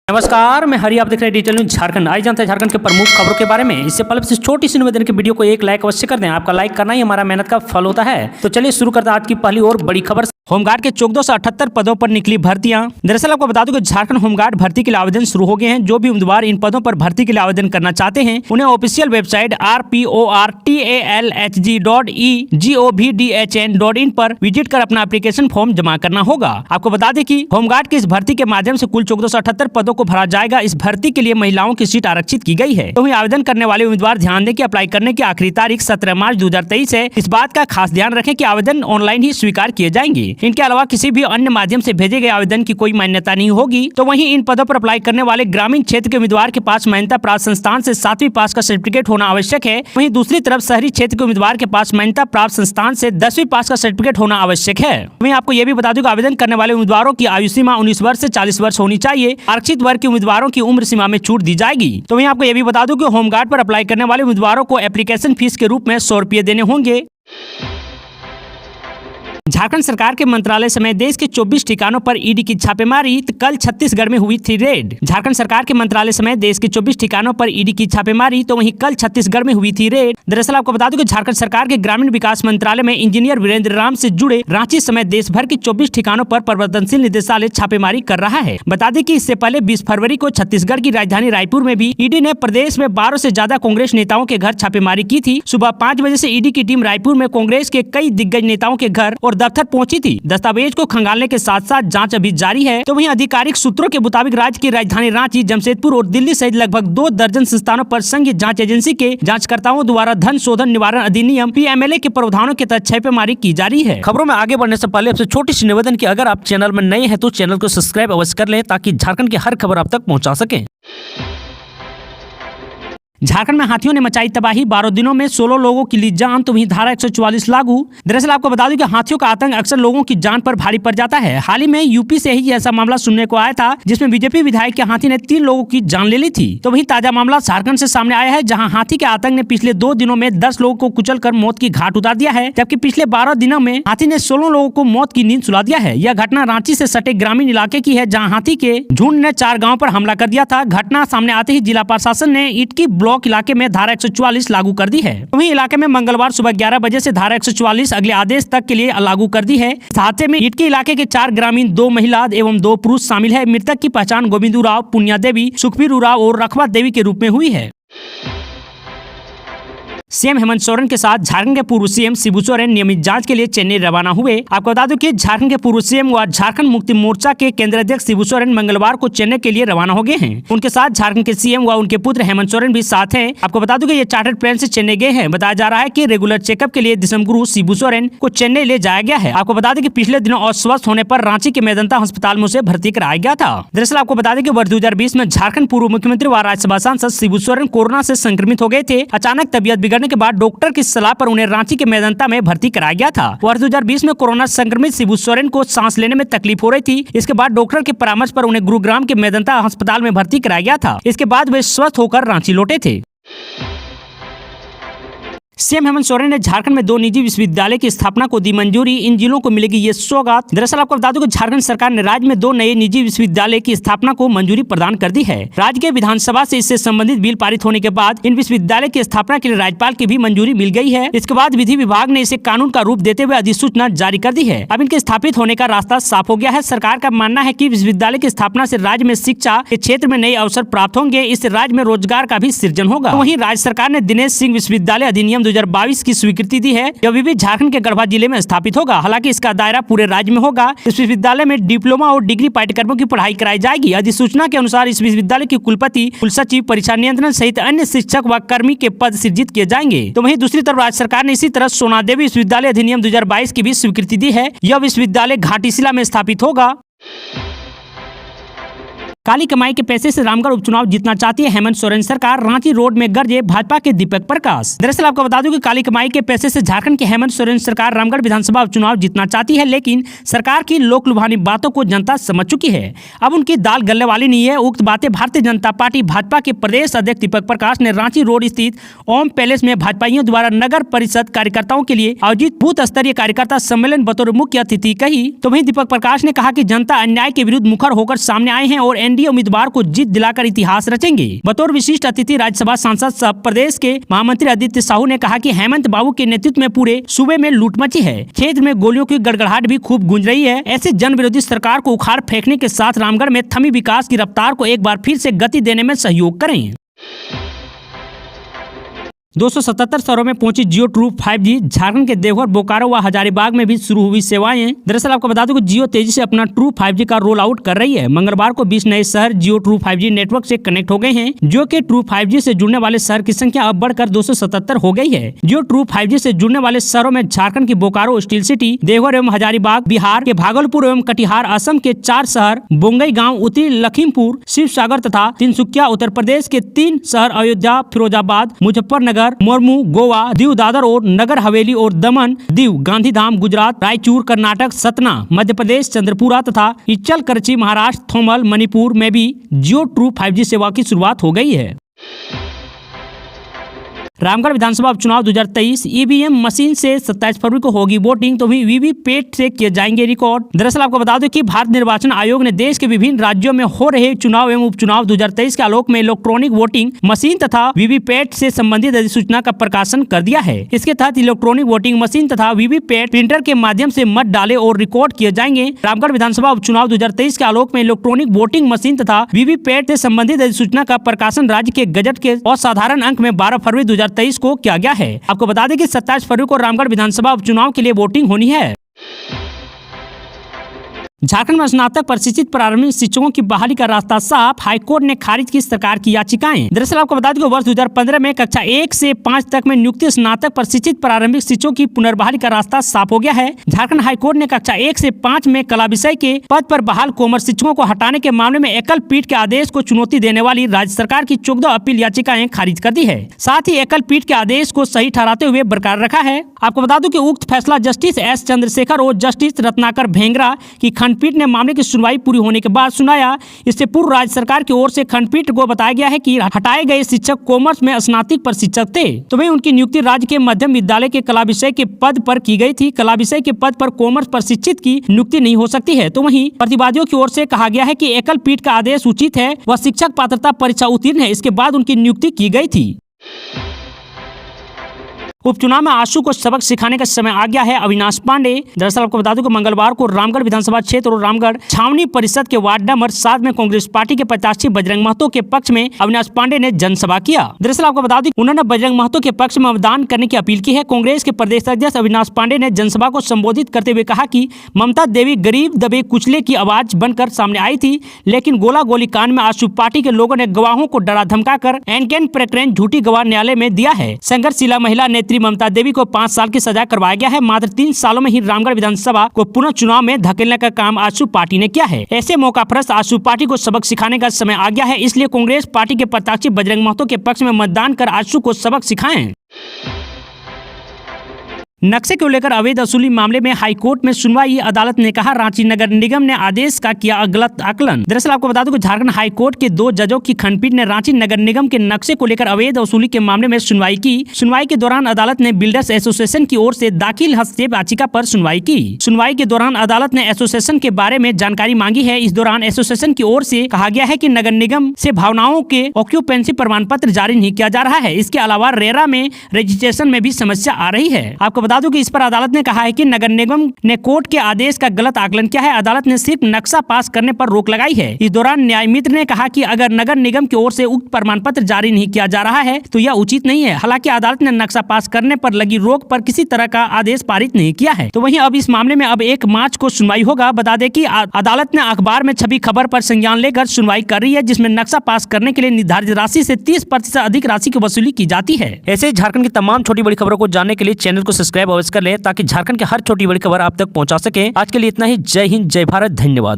नमस्कार, मैं हरि, आप देख रहे हैं डिजिटल न्यूज झारखंड। आज जानते हैं झारखंड के प्रमुख खबरों के बारे में। इससे पहले इस छोटी सी निवेदन की वीडियो को एक लाइक अवश्य कर दें। आपका लाइक करना ही हमारा मेहनत का फल होता है। तो चलिए शुरू करते हैं आज की पहली और बड़ी खबर। होमगार्ड के 1478 पदों पर निकली भर्तियां। दरअसल आपको बता दूं कि झारखंड होमगार्ड भर्ती के लिए आवेदन शुरू हो गए हैं। जो भी उम्मीदवार इन पदों पर भर्ती के लिए आवेदन करना चाहते हैं, उन्हें ऑफिशियल वेबसाइट rportalhg.egovdhn.in पर विजिट कर अपना एप्लीकेशन फॉर्म जमा करना होगा। आपको बता दें कि होमगार्ड की इस भर्ती के माध्यम से कुल 1478 पदों को भरा जाएगा। इस भर्ती के लिए महिलाओं की सीट आरक्षित की गई है। तो आवेदन करने वाले उम्मीदवार ध्यान दें कि अप्लाई करने की आखिरी तारीख 17 मार्च 2023 है। इस बात का खास ध्यान रखें कि आवेदन ऑनलाइन ही स्वीकार किए जाएंगे। इनके अलावा किसी भी अन्य माध्यम से भेजे गए आवेदन की कोई मान्यता नहीं होगी। तो वहीं इन पदों पर अप्लाई करने वाले ग्रामीण क्षेत्र के उम्मीदवार के पास मान्यता प्राप्त संस्थान से 7वीं पास का सर्टिफिकेट होना आवश्यक है। वहीं दूसरी तरफ शहरी क्षेत्र के उम्मीदवार के पास मान्यता प्राप्त संस्थान से 10वीं पास का सर्टिफिकेट होना आवश्यक है। वहीं आपको यह भी बता दूं कि आवेदन करने वाले उम्मीदवारों की आयु सीमा 19 वर्ष से 40 वर्ष होनी चाहिए। आरक्षित वर्ग के उम्मीदवारों की उम्र सीमा में छूट दी जाएगी। तो वहीं आपको यह भी बता दूं कि होमगार्ड पर अप्लाई करने वाले उम्मीदवारों को एप्लीकेशन फीस के रूप में 100 रुपये देने होंगे। झारखंड सरकार के मंत्रालय समेत देश के 24 ठिकानों पर ईडी की छापेमारी। कल छत्तीसगढ़ में हुई थी रेड। झारखंड सरकार के मंत्रालय समेत देश के 24 ठिकानों पर ईडी की छापेमारी। तो वहीं कल छत्तीसगढ़ में हुई थी रेड। दरअसल आपको बता दूं कि झारखंड सरकार के ग्रामीण विकास मंत्रालय में इंजीनियर वीरेंद्र राम से जुड़े रांची समेत देश भर के 24 ठिकानों पर परिवर्तनशील निदेशालय छापेमारी कर रहा है। बता दें कि इससे पहले 20 फरवरी को छत्तीसगढ़ की राजधानी रायपुर में भी ईडी ने प्रदेश में 12 से ज्यादा कांग्रेस नेताओं के घर छापेमारी की थी। सुबह 5 बजे से ईडी की टीम रायपुर में कांग्रेस के कई दिग्गज नेताओं के घर और दफ्तर पहुंची थी। दस्तावेज को खंगालने के साथ साथ जांच अभी जारी है। तो वहीं आधिकारिक सूत्रों के मुताबिक राज्य की राजधानी रांची, जमशेदपुर और दिल्ली सहित लगभग 2 दर्जन संस्थानों पर संघीय जांच एजेंसी के जांचकर्ताओं द्वारा धन शोधन निवारण अधिनियम PMLA के प्रावधानों के तहत छापेमारी की जा रही है। खबरों में आगे बढ़ने से पहले आपसे छोटी सी निवेदन की अगर आप चैनल में नए हैं तो चैनल को सब्सक्राइब अवश्य कर लें ताकि झारखंड की हर खबर आप तक पहुँचा सके। झारखंड में हाथियों ने मचाई तबाही। 12 दिनों में 16 लोगों की ली जान। तो वहीं धारा 144 लागू। दरअसल आपको बता दूं कि हाथियों का आतंक अक्सर लोगों की जान पर भारी पड़ जाता है। हाल ही में यूपी से ही ऐसा मामला सुनने को आया था जिसमें बीजेपी विधायक के हाथी ने 3 लोगों की जान ले ली थी। तो वहीं ताजा मामला झारखंड से सामने आया है, जहाँ हाथी के आतंक ने पिछले 2 दिनों में 10 लोगों को कुचल कर मौत की घाट उतार दिया है, जबकि पिछले 12 दिनों में हाथी ने 16 लोगों को मौत की नींद सुला दिया है। यह घटना रांची से सटे ग्रामीण इलाके की है, जहाँ हाथी के झुंड ने 4 गाँव पर हमला कर दिया था। घटना सामने आते ही जिला प्रशासन ने इटकी ब्लॉक इलाके में धारा 144 लागू कर दी है। वहीं इलाके में मंगलवार सुबह 11 बजे से धारा 144 अगले आदेश तक के लिए लागू कर दी है। इस हादसे में इटकी इलाके के 4 ग्रामीण, 2 महिला एवं 2 पुरुष शामिल है। मृतक की पहचान गोविंद उराव, पुण्या देवी, सुखबीर उराव और रखवा देवी के रूप में हुई है। सीएम हेमंत सोरेन के साथ झारखंड के पूर्व सीएम शिबू सोरेन नियमित जांच के लिए चेन्नई रवाना हुए। आपको बता दूं कि झारखंड के पूर्व सीएम व झारखंड मुक्ति मोर्चा के केंद्रीय अध्यक्ष शिबू सोरेन मंगलवार को चेन्नई के लिए रवाना हो गए हैं। उनके साथ झारखंड के सीएम व उनके पुत्र हेमंत सोरेन भी साथ हैं। आपको बता दूं कि ये चार्टर्ड प्लेन से चेन्नई गए हैं। बताया जा रहा है कि रेगुलर चेकअप के लिए दिसंबर शिबू सोरेन को चेन्नई ले जाया गया है। आपको बता दें कि पिछले दिनों अस्वस्थ होने पर रांची के मेदांता अस्पताल में उसे भर्ती कराया गया था। दरअसल आपको बता दें कि वर्ष 2020 में झारखंड पूर्व मुख्यमंत्री व राज्यसभा सांसद शिबू सोरेन कोरोना से संक्रमित हो गए थे। अचानक तबियत बिगड़ने के बाद डॉक्टर की सलाह पर उन्हें रांची के मेदांता में भर्ती कराया गया था। वर्ष 2020 में कोरोना संक्रमित शिबू सोरेन को सांस लेने में तकलीफ हो रही थी। इसके बाद डॉक्टर के परामर्श पर उन्हें गुरुग्राम के मेदांता अस्पताल में भर्ती कराया गया था। इसके बाद वे स्वस्थ होकर रांची लौटे थे। सीएम हेमंत सोरेन ने झारखंड में 2 निजी विश्वविद्यालय की स्थापना को दी मंजूरी। इन जिलों को मिलेगी ये सौगात। दरअसल आपको बता दूं कि झारखंड सरकार ने राज्य में 2 नए निजी विश्वविद्यालय की स्थापना को मंजूरी प्रदान कर दी है। राज्य के विधानसभा से इससे संबंधित बिल पारित होने के बाद इन विश्वविद्यालय की स्थापना के लिए राज्यपाल की भी मंजूरी मिल गई है। इसके बाद विधि विभाग ने इसे कानून का रूप देते हुए अधिसूचना जारी कर दी है। अब इनके स्थापित होने का रास्ता साफ हो गया है। सरकार का मानना है कि विश्वविद्यालय की स्थापना से राज्य में शिक्षा के क्षेत्र में नए अवसर प्राप्त होंगे। इससे राज्य में रोजगार का भी सृजन होगा। वहीं राज्य सरकार ने दिनेश सिंह विश्वविद्यालय अधिनियम 2022 की स्वीकृति दी है। यह भी झारखंड के गढ़वा जिले में स्थापित होगा। हालांकि इसका दायरा पूरे राज्य में होगा। इस विश्वविद्यालय में डिप्लोमा और डिग्री पाठ्यक्रमों की पढ़ाई कराई जाएगी। अधिसूचना के अनुसार इस विश्वविद्यालय की कुलपति, कुलसचिव, परीक्षा नियंत्रण सहित अन्य शिक्षक व कर्मी के पद सृजित किए जाएंगे। तो वहीं दूसरी तरफ राज्य सरकार ने इसी तरह सोना देवी विश्वविद्यालय अधिनियम 2022 की भी स्वीकृति दी है। यह विश्वविद्यालय घाटीशिला में स्थापित होगा। काली कमाई के पैसे से रामगढ़ उपचुनाव जीतना चाहती है हेमंत सोरेन सरकार। रांची रोड में गरजे भाजपा के दीपक प्रकाश। दरअसल आपको बता दूं कि काली कमाई के पैसे से झारखंड की हेमंत सोरेन सरकार रामगढ़ विधानसभा उपचुनाव जीतना चाहती है, लेकिन सरकार की लोक लुभानी बातों को जनता समझ चुकी है। अब उनकी दाल गलने वाली नहीं है। उक्त बातें भारतीय जनता पार्टी भाजपा के प्रदेश अध्यक्ष दीपक प्रकाश ने रांची रोड स्थित ओम पैलेस में भाजपाइयों द्वारा नगर परिषद कार्यकर्ताओं के लिए आयोजित बूथ स्तरीय कार्यकर्ता सम्मेलन बतौर मुख्य अतिथि कही। तो वहीं दीपक प्रकाश ने कहा कि जनता अन्याय के विरुद्ध मुखर होकर सामने आए हैं और एनडीए उम्मीदवार को जीत दिलाकर इतिहास रचेंगे। बतौर विशिष्ट अतिथि राज्यसभा सांसद सह प्रदेश के महामंत्री आदित्य साहू ने कहा कि हेमंत बाबू के नेतृत्व में पूरे सूबे में लूट मची है। क्षेत्र में गोलियों की गड़गड़ाहट भी खूब गूंज रही है। ऐसे जन विरोधी सरकार को उखाड़ फेंकने के साथ रामगढ़ में थमी विकास की रफ्तार को एक बार फिर से गति देने में सहयोग करें। 277 शहरों में पहुंची जियो ट्रू 5G। झारखंड के देवघर, बोकारो व हजारीबाग में भी शुरू हुई सेवाएं। दरअसल आपको बता दूं कि जियो तेजी से अपना ट्रू 5G का रोल आउट कर रही है। मंगलवार को 20 नए शहर जियो ट्रू 5G नेटवर्क से कनेक्ट हो गए हैं, जो कि ट्रू 5G से जुड़ने वाले शहर की संख्या अब बढ़कर 277 हो गई है। जियो ट्रू 5G से जुड़ने वाले शहरों में झारखंड की बोकारो, स्टील सिटी, देवघर एवं हजारीबाग, बिहार के भागलपुर एवं कटिहार, असम के 4 शहर, बोंगईगांव, उत्तरी लखीमपुर, शिवसागर तथा तिनसुकिया, उत्तर प्रदेश के 3 शहर अयोध्या, फिरोजाबाद, मुजफ्फरनगर, मोरमू, गोवा, दीव, दादर और नगर हवेली और दमन दीव, गांधीधाम गुजरात, रायचूर कर्नाटक, सतना मध्य प्रदेश, चंद्रपुरा तथा इच्चल करची महाराष्ट्र, थोमल मणिपुर में भी जियो ट्रू 5G सेवा की शुरुआत हो गई है। रामगढ़ विधानसभा उपचुनाव 2023 ईवीएम मशीन से 27 फरवरी को होगी वोटिंग, तो वहीं वीवीपैट से किए जाएंगे रिकॉर्ड। दरअसल आपको बता दें कि भारत निर्वाचन आयोग ने देश के विभिन्न राज्यों में हो रहे चुनाव एवं उपचुनाव 2023 के आलोक में इलेक्ट्रॉनिक वोटिंग मशीन तथा वीवीपैट से संबंधित अधिसूचना का प्रकाशन कर दिया है। इसके तहत इलेक्ट्रॉनिक वोटिंग मशीन तथा वीवीपैट प्रिंटर के माध्यम से मत डाले और रिकॉर्ड किए जाएंगे। रामगढ़ विधानसभा उपचुनाव 2023 के आलोक में इलेक्ट्रॉनिक वोटिंग मशीन तथा वीवीपैट से संबंधित अधिसूचना का प्रकाशन राज्य के गजट के असाधारण अंक में 12 फरवरी 2023 को किया गया है। आपको बता दें कि 27 फरवरी को रामगढ़ विधानसभा उपचुनाव के लिए वोटिंग होनी है। झारखंड में स्नातक प्रशिक्षित प्रारंभिक शिक्षकों की बहाली का रास्ता साफ, हाईकोर्ट ने खारिज की सरकार की याचिकाएं। दरअसल आपको बता दें कि वर्ष 2015 में कक्षा 1 से 5 तक में नियुक्त स्नातक प्रशिक्षित प्रारंभिक शिक्षकों की पुनर्बहाली का रास्ता साफ हो गया है। झारखंड हाईकोर्ट ने कक्षा 1 से 5 में कला विषय के पद पर बहाल कॉमर्स शिक्षकों को हटाने के मामले में एकल पीठ के आदेश को चुनौती देने वाली राज्य सरकार की 14 अपील याचिकाएं खारिज कर दी है। साथ ही एकल पीठ के आदेश को सही ठहराते हुए बरकरार रखा है। आपको बता दूं कि उक्त फैसला जस्टिस एस चंद्रशेखर और जस्टिस रत्नाकर भेंगरा की खंडपीठ ने मामले की सुनवाई पूरी होने के बाद सुनाया। इससे पूर्व राज्य सरकार की ओर से खंडपीठ को बताया गया है कि हटाए गए शिक्षक कॉमर्स में स्नातक प्रशिक्षक थे, तो वहीं उनकी नियुक्ति राज्य के मध्यम विद्यालय के कला विषय के पद पर की गई थी। कला विषय के पद पर कॉमर्स प्रशिक्षित की नियुक्ति नहीं हो सकती है। तो वहीं प्रतिवादियों की ओर से कहा गया है कि एकल पीठ का आदेश उचित है, वह शिक्षक पात्रता परीक्षा उत्तीर्ण है, इसके बाद उनकी नियुक्ति की गई थी। उपचुनाव में आशु को सबक सिखाने का समय आ गया है। अविनाश पांडे। दरअसल आपको बता दूं कि मंगलवार को रामगढ़ विधानसभा क्षेत्र और रामगढ़ छावनी परिषद के वार्ड नंबर 7 में कांग्रेस पार्टी के प्रत्याशी बजरंग महतो के पक्ष में अविनाश पांडे ने जनसभा किया। दरअसल आपको बता दें उन्होंने बजरंग महतो के पक्ष में मतदान करने की अपील की है। कांग्रेस के प्रदेश अध्यक्ष अविनाश पांडे ने जनसभा को संबोधित करते हुए कहा कि ममता देवी गरीब दबे कुचले की आवाज बनकर सामने आई थी, लेकिन गोला गोली कांड में आशु पार्टी के लोगों ने गवाहों को डरा धमका कर एनकेन प्रकरण झूठी गवाह न्यायालय में दिया है। संघर्षशीला महिला नेत्री ममता देवी को 5 साल की सजा करवाया गया है। मात्र 3 सालों में ही रामगढ़ विधानसभा को पुनः चुनाव में धकेलने का काम आशु पार्टी ने किया है। ऐसे मौका पर आशु पार्टी को सबक सिखाने का समय आ गया है, इसलिए कांग्रेस पार्टी के प्रत्याशी बजरंग महतो के पक्ष में मतदान कर आशु को सबक सिखाएं। नक्शे को लेकर अवैध वसूली मामले में हाईकोर्ट में सुनवाई। अदालत ने कहा रांची नगर निगम ने आदेश का किया गलत आकलन। दरअसल आपको बता दूं कि झारखंड हाईकोर्ट के 2 जजों की खंडपीठ ने रांची नगर निगम के नक्शे को लेकर अवैध वसूली के मामले में सुनवाई की। सुनवाई के दौरान अदालत ने बिल्डर्स एसोसिएशन की ओर से दाखिल हस्तक्षेप याचिका पर सुनवाई की। सुनवाई के दौरान अदालत ने एसोसिएशन के बारे में जानकारी मांगी है। इस दौरान एसोसिएशन की ओर से कहा गया है कि नगर निगम से भावनाओं के ऑक्यूपेंसी प्रमाण पत्र जारी नहीं किया जा रहा है। इसके अलावा रेरा में रजिस्ट्रेशन में भी समस्या आ रही है। आपको बता दूं कि इस पर अदालत ने कहा है कि नगर निगम ने कोर्ट के आदेश का गलत आकलन किया है। अदालत ने सिर्फ नक्शा पास करने पर रोक लगाई है। इस दौरान न्याय मित्र ने कहा कि अगर नगर निगम की ओर से उक्त प्रमाण पत्र जारी नहीं किया जा रहा है तो यह उचित नहीं है। हालांकि अदालत ने नक्शा पास करने पर लगी रोक पर किसी तरह का आदेश पारित नहीं किया है। तो वहीं अब इस मामले में अब 1 मार्च को सुनवाई होगा। बता दें कि अदालत ने अखबार में छपी खबर पर संज्ञान लेकर सुनवाई कर रही है, जिसमें नक्शा पास करने के लिए निर्धारित राशि से 30% अधिक राशि की वसूली की जाती है। ऐसे झारखंड की तमाम छोटी बड़ी खबरों को जानने के लिए चैनल को सब्सक्राइब अवश्य कर ले, ताकि झारखंड के हर छोटी बड़ी खबर आप तक पहुंचा सके। आज के लिए इतना ही। जय हिंद, जय भारत, धन्यवाद।